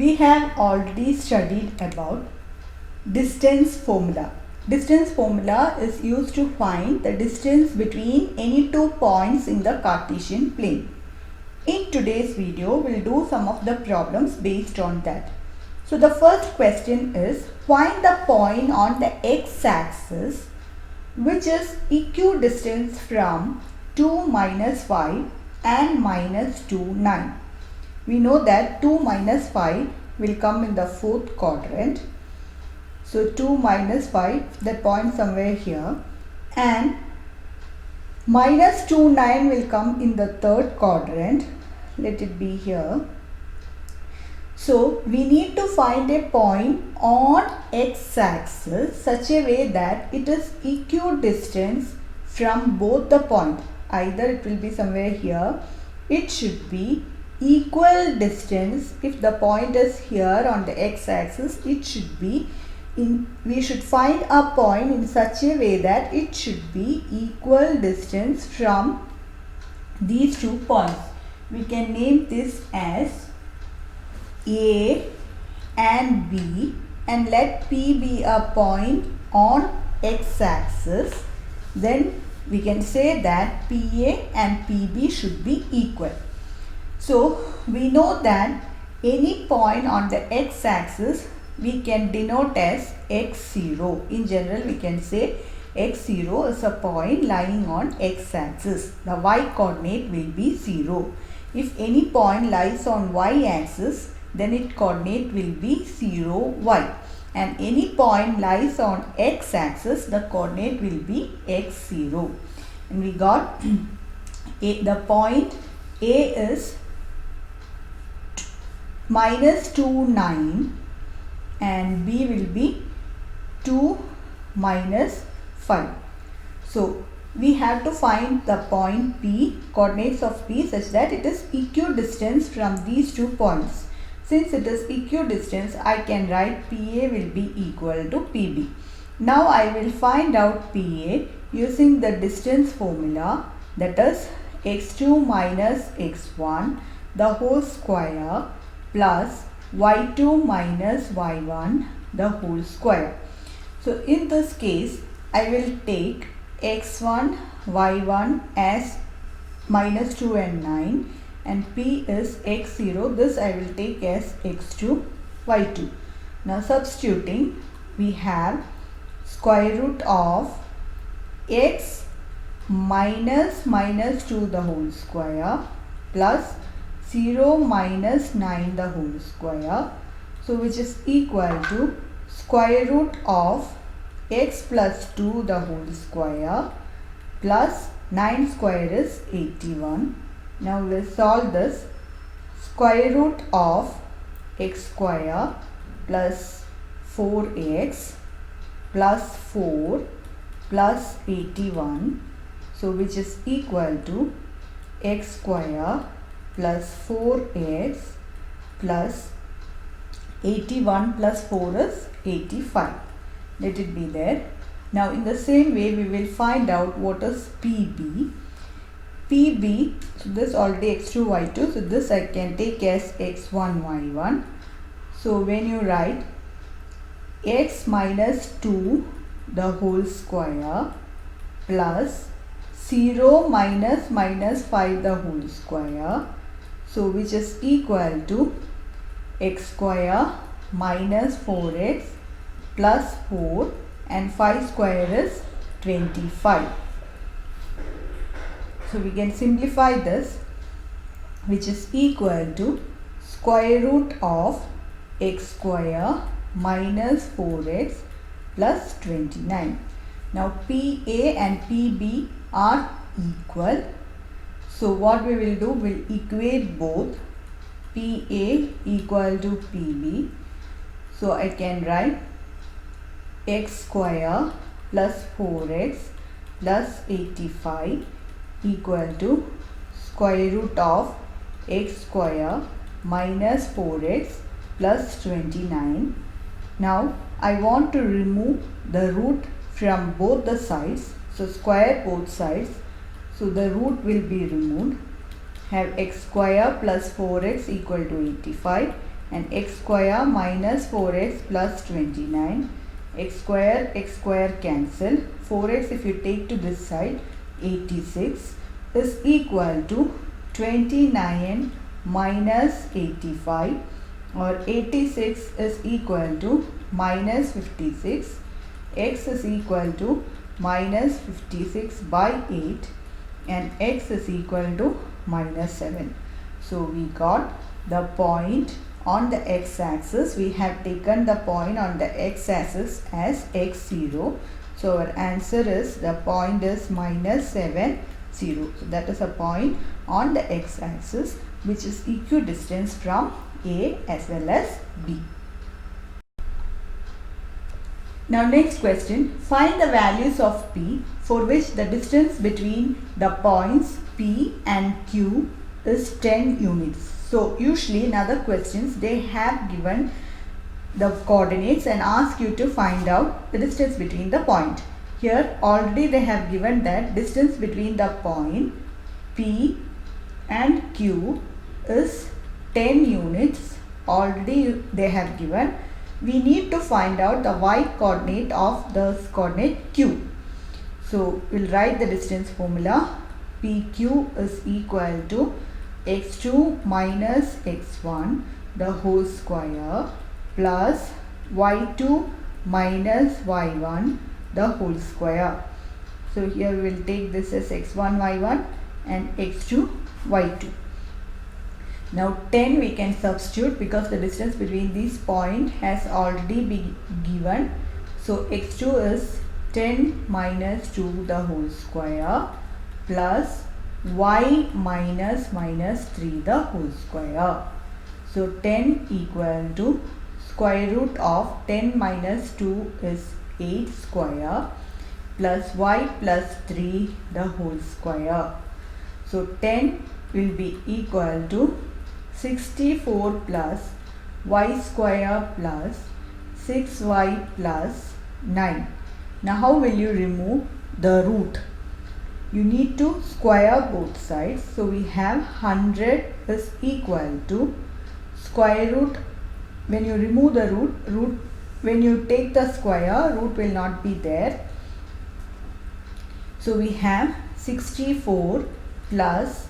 We have already studied about distance formula. Distance formula is used to find the distance between any two points in the Cartesian plane. In today's video, we'll do some of the problems based on that. So the first question is, find the point on the x-axis which is equidistant from 2 minus 5 and minus 2, 9. We know that 2 minus 5 will come in the fourth quadrant. So 2 minus 5, that point somewhere here, and minus 2, 9 will come in the third quadrant. Let it be here. So we need to find a point on x-axis such a way that it is equidistant from both the points. Either it will be somewhere here. It should be equal distance. If the point is here on the x-axis, it should be we should find a point in such a way that it should be equal distance from these 2 points. We can name this as A and B, and let P be a point on x-axis. Then we can say that PA and PB should be equal. So we know that any point on the x-axis we can denote as x0. In general, we can say x0 is a point lying on x-axis. The y-coordinate will be 0. If any point lies on y-axis, then its coordinate will be 0, y. And any point lies on x-axis, the coordinate will be x0. And we got the point A is minus 2, 9. And B will be 2 minus 5. So we have to find the point P, coordinates of P, such that it is equidistant from these 2 points. Since it is equidistant, I can write PA will be equal to PB. Now I will find out PA using the distance formula, that is x2 minus x1 the whole square plus y2 minus y1 the whole square. So in this case, I will take x1, y1 as minus 2 and 9, and p is x0. This I will take as x2, y2. Now substituting, we have square root of x minus 2 the whole square plus 0 minus 9 the whole square, so which is equal to square root of x plus 2 the whole square plus 9 square is 81. Now we will solve this. Square root of x square plus 4x plus 4 plus 81, so which is equal to x square plus 4x plus 81 plus 4 is 85. Let it be there. Now in the same way, we will find out what is PB. PB, so this already x2, y2, so this I can take as x1, y1. So when you write x minus 2 the whole square plus 0 minus 5 the whole square, so which is equal to x square minus 4x plus 4, and 5 square is 25. So we can simplify this, which is equal to square root of x square minus 4x plus 29. Now PA and PB are equal. So what we will do, we will equate both. PA equal to PB. So I can write x square plus 4x plus 85 equal to square root of x square minus 4x plus 29. Now I want to remove the root from both the sides. So square both sides. So the root will be removed. Have x square plus 4x equal to 85. and x square minus 4x plus 29. X square cancel. 4x if you take to this side, 86 is equal to 29 minus 85, or 86 is equal to minus 56. X is equal to minus 56 by 8 and x is equal to minus 7. So we got the point on the x-axis. We have taken the point on the x-axis as x0. So our answer is, the point is minus 7, 0. So that is a point on the x-axis which is equidistant from A as well as B. Now next question, find the values of P for which the distance between the points P and Q is 10 units. So usually in other questions they have given the coordinates and ask you to find out the distance between the point. Here already they have given that distance between the point P and Q is 10 units. Already they have given. We need to find out the y coordinate of the coordinate Q. So we'll write the distance formula. PQ is equal to x2 minus x1 the whole square plus y2 minus y1 the whole square. So here we will take this as x1 y1 and x2 y2. Now 10 we can substitute because the distance between these points has already been given. So x2 is 10 minus 2 the whole square plus y minus 3 the whole square. So 10 equal to square root of 10 minus 2 is 8 square plus y plus 3 the whole square. So 10 will be equal to 64 plus y square plus 6y plus 9. Now how will you remove the root? You need to square both sides. So we have 100 is equal to square root. When you remove the root, when you take the square, root will not be there. So we have 64 plus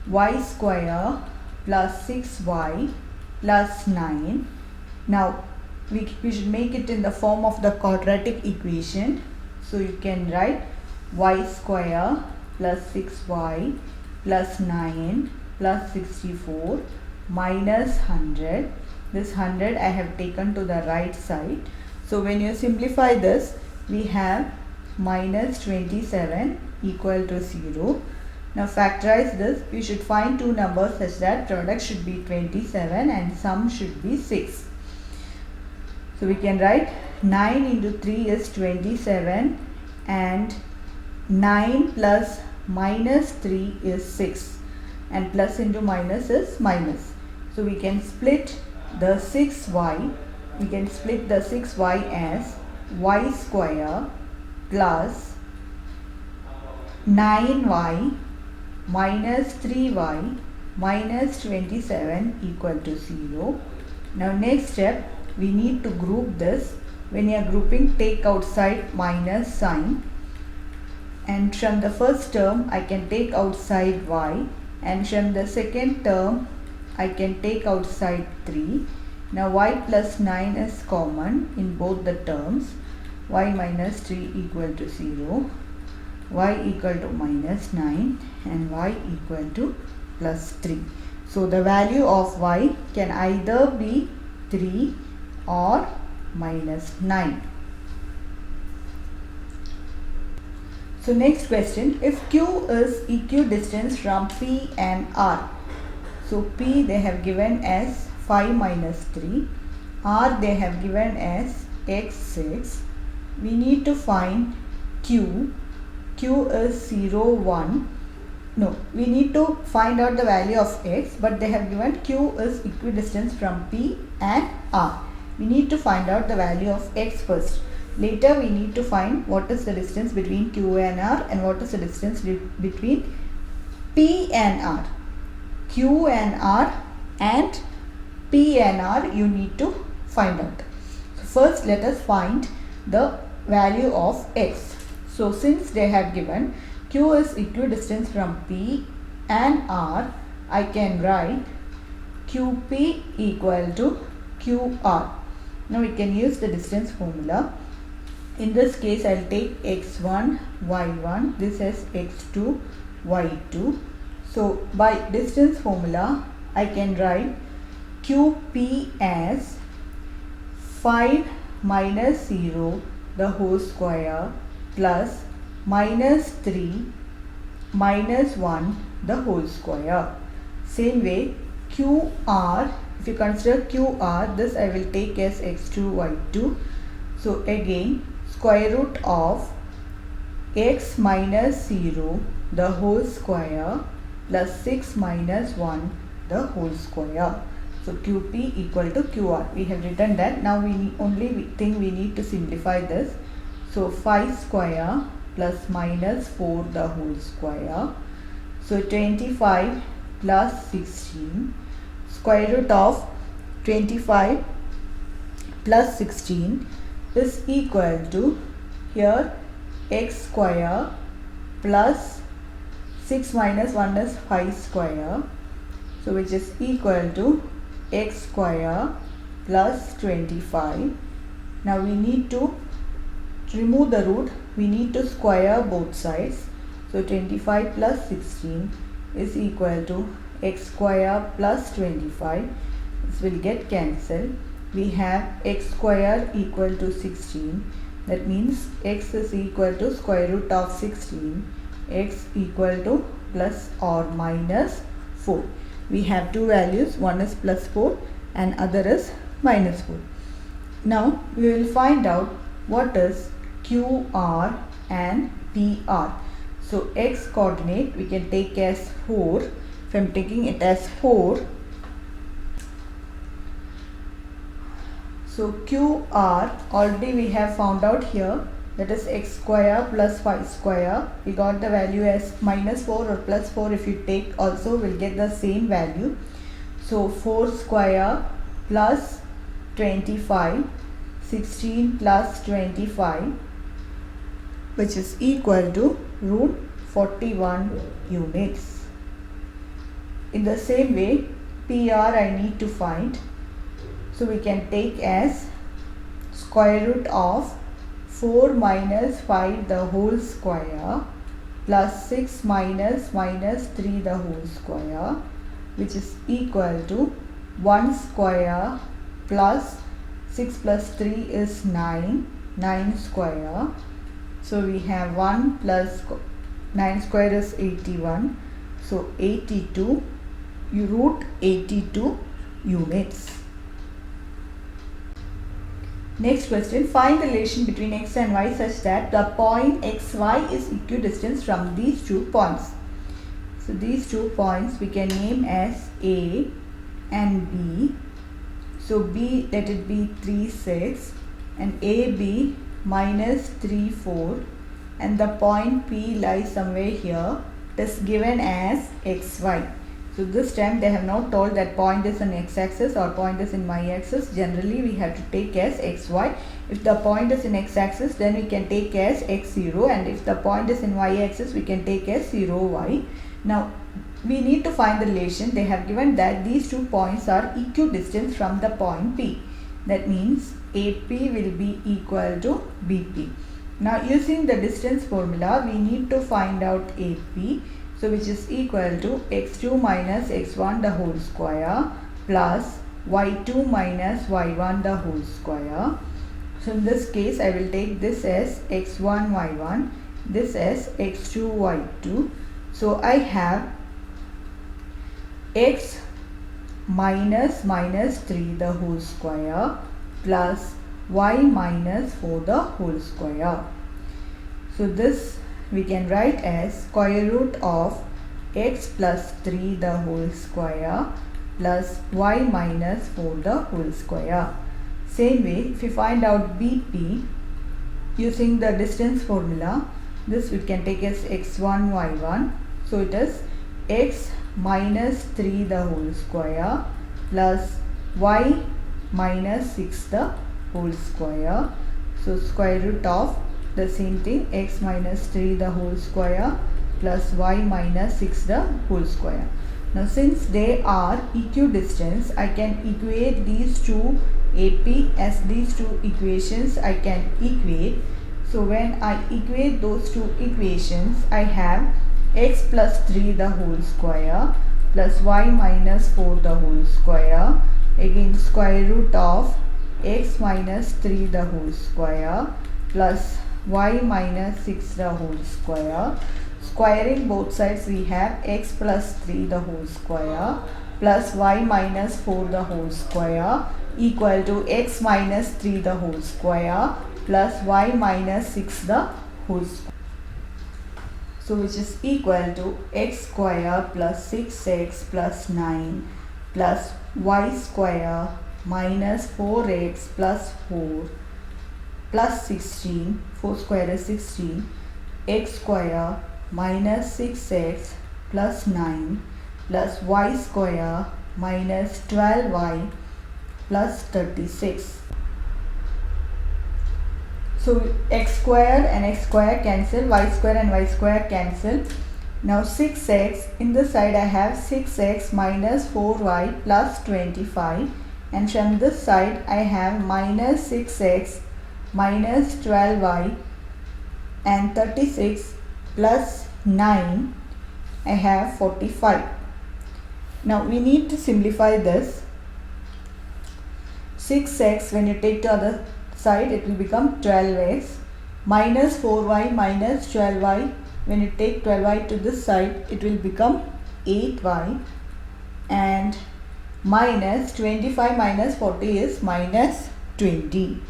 y square plus 6y plus 9. Now we should make it in the form of the quadratic equation. So you can write y square plus 6y plus 9 plus 64 minus 100. This 100 I have taken to the right side. So when you simplify this, we have minus 27 equal to 0. Now factorize this. We should find two numbers such that product should be 27 and sum should be 6. So we can write 9 into 3 is 27 and 9 plus minus 3 is 6 and plus into minus is minus. So we can split the 6y. We can split the 6y as y square plus 9y minus 3y minus 27 equal to 0. Now next step, we need to group this. When you are grouping, take outside minus sign, and from the first term I can take outside y, and from the second term I can take outside 3. Now y plus 9 is common in both the terms. Y minus 3 equal to 0, y equal to minus 9 and y equal to plus 3. So the value of y can either be 3 or minus 9. So next question, if Q is equidistant from P and R. So P they have given as 5 minus 3, R they have given as x6. We need to find Q. Q is 0, 1. No, we need to find out the value of x, but they have given Q is equidistant from P and R. We need to find out the value of x first. Later we need to find what is the distance between Q and R and what is the distance between P and R. Q and R and P and R you need to find out. So first let us find the value of x. So since they have given Q is equidistant from P and R, I can write QP equal to QR. Now we can use the distance formula. In this case, I will take x1, y1, this is x2, y2. So by distance formula, I can write QP as 5 minus 0 the whole square plus minus 3 minus 1 the whole square. Same way, QR, if you consider QR, this I will take as x2, y2. So again, square root of x minus 0 the whole square plus 6 minus 1 the whole square. So QP equal to QR. We have written that. Now we need to simplify this. So 5 square plus minus 4 the whole square. So 25 plus 16. Square root of 25 plus 16 is equal to here x square plus 6 minus 1 is 5 square. So which is equal to x square plus 25. Now we need to remove the root. We need to square both sides. So 25 plus 16 is equal to x square plus 25. This will get cancelled. We have x square equal to 16. That means x is equal to square root of 16. X equal to plus or minus 4. We have two values. One is plus 4 and other is minus 4. Now we will find out what is QR and PR. So x coordinate we can take as 4. If I am taking it as 4, so QR already we have found out here, that is x square plus 5 square. We got the value as minus 4 or plus 4. If you take also will get the same value. So 4 square plus 25, 16 plus 25, which is equal to root 41 units. In the same way, PR I need to find. So we can take as square root of 4 minus 5 the whole square plus 6 minus 3 the whole square, which is equal to 1 square plus 6 plus 3 is 9 square. So we have 1 plus 9 square is 81. So 82 root 82 units. Next question, find the relation between x and y such that the point xy is equidistant from these 2 points. So these 2 points we can name as A and B. So B, let it be 3, 6 and AB minus 3, 4, and the point P lies somewhere here. It is given as xy. So this time they have not told that point is in x-axis or point is in y-axis. Generally we have to take as xy. If the point is in x-axis, then we can take as x0, and if the point is in y-axis, we can take as 0y. Now we need to find the relation. They have given that these 2 points are equidistant from the point P. That means AP will be equal to BP. Now using the distance formula, we need to find out AP. So which is equal to x2 minus x1 the whole square plus y2 minus y1 the whole square. So in this case, I will take this as x1 y1, this as x2 y2. So I have x minus 3 the whole square plus y minus 4 the whole square. So this we can write as square root of x plus 3 the whole square plus y minus 4 the whole square. Same way, if you find out BP using the distance formula, this we can take as x1 y1. So it is x minus 3 the whole square plus y minus 6 the whole square. So square root of the same thing, x minus 3 the whole square plus y minus 6 the whole square. Now since they are equidistant, I can equate these two AP as these two equations I can equate. So when I equate those two equations, I have x plus 3 the whole square plus y minus 4 the whole square, again square root of x minus 3 the whole square plus y minus 6 the whole square. Squaring both sides, we have x plus 3 the whole square plus y minus 4 the whole square equal to x minus 3 the whole square plus y minus 6 the whole square. So which is equal to x square plus 6x plus 9 plus y square minus 4x plus 4 plus 16, 4 square is 16, x square minus 6x plus 9 plus y square minus 12y plus 36. So x square and x square cancel, y square and y square cancel. Now 6x, in this side I have 6x minus 4y plus 25, and from this side I have minus 6x minus 12y and 36 plus 9, I have 45. Now we need to simplify this. 6x, when you take the other side, it will become 12x minus 4y minus 12y. When you take 12y to this side, it will become 8y, and minus 25 minus 40 is minus 20.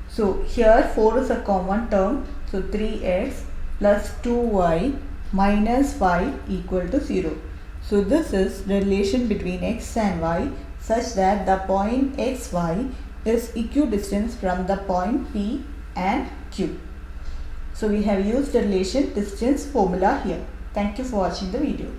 So here 4 is a common term, so 3x plus 2y minus 5 equal to 0. So this is the relation between x and y such that the point xy is equidistant from the point P and Q. So we have used the relation distance formula here. Thank you for watching the video.